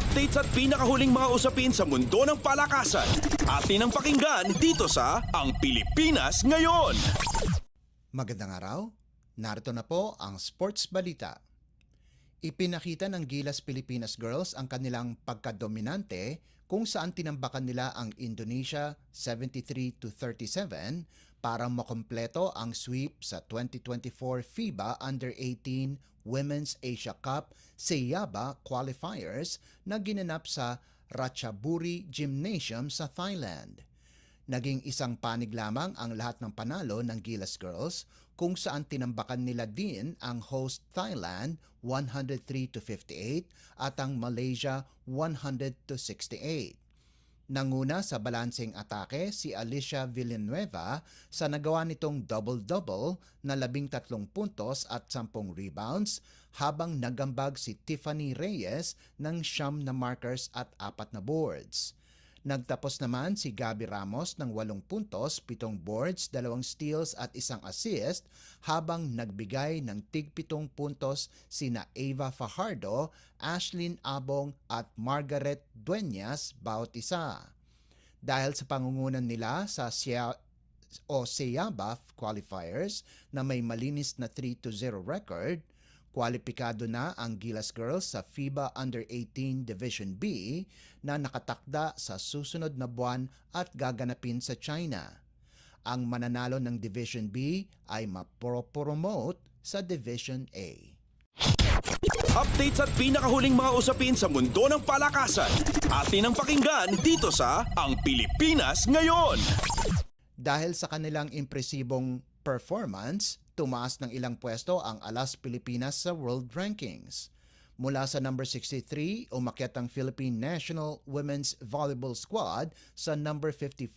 Updates at pinakahuling mga usapin sa mundo ng palakasan. Atin ang pakinggan dito sa Ang Pilipinas Ngayon. Magandang araw, narito na po ang Sports Balita. Ipinakita ng Gilas Pilipinas Girls ang kanilang pagkadominante kung saan tinambakan nila ang Indonesia 73-37 para makompleto ang sweep sa 2024 FIBA Under-18 Women's Asia Cup Seyaba qualifiers na ginanap sa Ratchaburi Gymnasium sa Thailand. Naging isang panig lamang ang lahat ng panalo ng Gilas Girls kung saan tinambakan nila din ang host Thailand 103-58 at ang Malaysia 100-68. Nanguna sa balanseng atake si Alicia Villanueva sa nagawa nitong double-double na 13 puntos at 10 rebounds habang nagambag si Tiffany Reyes ng 9 na markers at 4 na boards. Nagtapos naman si Gabby Ramos ng 8 puntos, 7 boards, 2 steals at 1 assist habang nagbigay ng tig-7 puntos sina Ava Fajardo, Ashlyn Abong at Margaret Dueñas bawat isa. Dahil sa pangungunan nila sa Seyaba qualifiers na may malinis na 3-0 record, kwalipikado na ang Gilas Girls sa FIBA Under-18 Division B na nakatakda sa susunod na buwan at gaganapin sa China. Ang mananalo ng Division B ay mapropromote sa Division A. Updates at pinakahuling mga usapin sa mundo ng palakasan. Atin ang pakinggan dito sa Ang Pilipinas Ngayon. Dahil sa kanilang impresibong performance, tumaas ng ilang pwesto ang Alas Pilipinas sa World Rankings. Mula sa number 63, umakyat ang Philippine National Women's Volleyball Squad sa number 55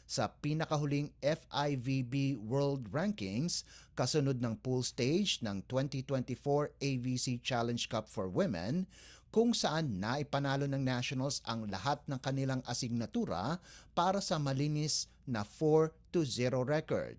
sa pinakahuling FIVB World Rankings kasunod ng pool stage ng 2024 AVC Challenge Cup for Women kung saan naipanalo ng Nationals ang lahat ng kanilang asignatura para sa malinis na 4-0 record.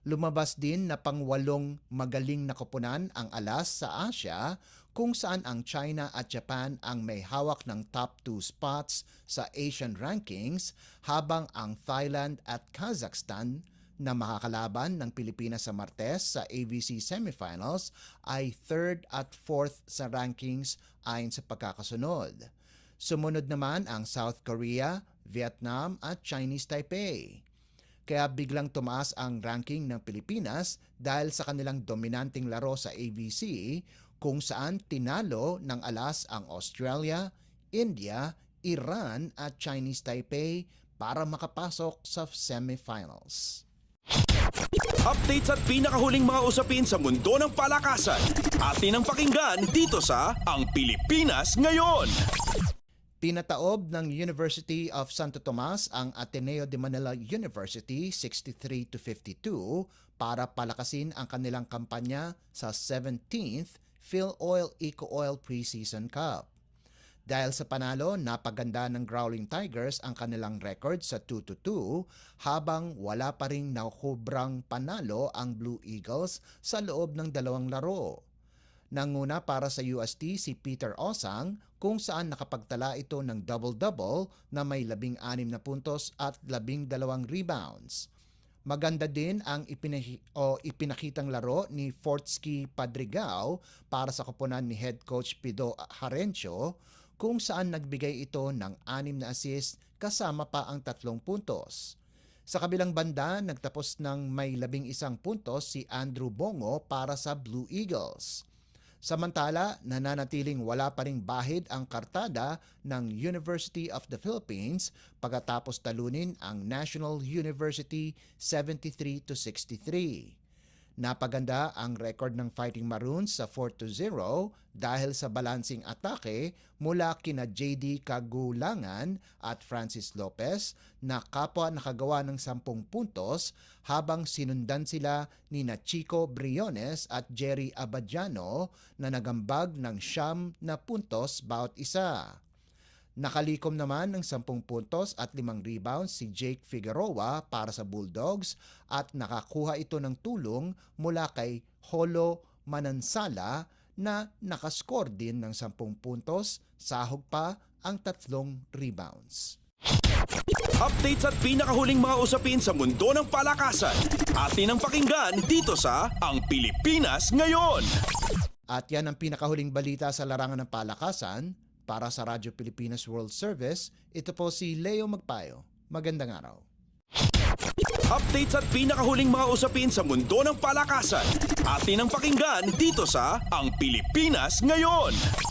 Lumabas din na pang-8 magaling na koponan ang Alas sa Asia kung saan ang China at Japan ang may hawak ng top 2 spots sa Asian rankings habang ang Thailand at Kazakhstan na makakalaban ng Pilipinas sa Martes sa AVC semifinals ay 3rd at 4th sa rankings ayon sa pagkakasunod. Sumunod naman ang South Korea, Vietnam at Chinese Taipei. Kaya biglang tumaas ang ranking ng Pilipinas dahil sa kanilang dominanteng laro sa AVC kung saan tinalo ng Alas ang Australia, India, Iran at Chinese Taipei para makapasok sa semifinals. Updates at pinakahuling mga usapin sa mundo ng palakasan. Atin ang pakinggan dito sa Ang Pilipinas Ngayon. Pinataob ng University of Santo Tomas ang Ateneo de Manila University 63-52 para palakasin ang kanilang kampanya sa 17th PhilOil Eco Oil Preseason Cup. Dahil sa panalo, napaganda ng Growling Tigers ang kanilang record sa 2-2 habang wala pa ring nakukubrang panalo ang Blue Eagles sa loob ng 2 laro. Nanguna para sa UST si Peter Osang kung saan nakapagtala ito ng double-double na may 16 na puntos at 12 rebounds. Maganda din ang ipinakitang laro ni Fortsky Padrigao para sa koponan ni head coach Pido Harencio kung saan nagbigay ito ng 6 na assist kasama pa ang 3 puntos. Sa kabilang banda, nagtapos ng may 11 puntos si Andrew Bongo para sa Blue Eagles. Samantala, nananatiling wala pa ring bahid ang kartada ng University of the Philippines pagkatapos talunin ang National University 73-63. Napaganda ang record ng Fighting Maroons sa 4-0 dahil sa balansing atake mula kina JD Kagulangan at Francis Lopez na kapwa nakagawa ng 10 puntos habang sinundan sila ni Chico Briones at Jerry Abadiano na nagambag ng 9 na puntos bawat isa. Nakalikom naman ng 10 puntos at 5 rebounds si Jake Figueroa para sa Bulldogs at nakakuha ito ng tulong mula kay Holo Manansala na nakascore din ng 10 puntos, sahog pa ang 3 rebounds. Updates at pinakahuling mga usapin sa mundo ng palakasan. Atin ang pakinggan dito sa Ang Pilipinas Ngayon. At yan ang pinakahuling balita sa larangan ng palakasan. Para sa Radyo Pilipinas World Service, ito po si Leo Magpayo. Magandang araw. Updates at pinakahuling mga usapin sa mundo ng palakasan. Atin ang pakinggan dito sa Ang Pilipinas Ngayon.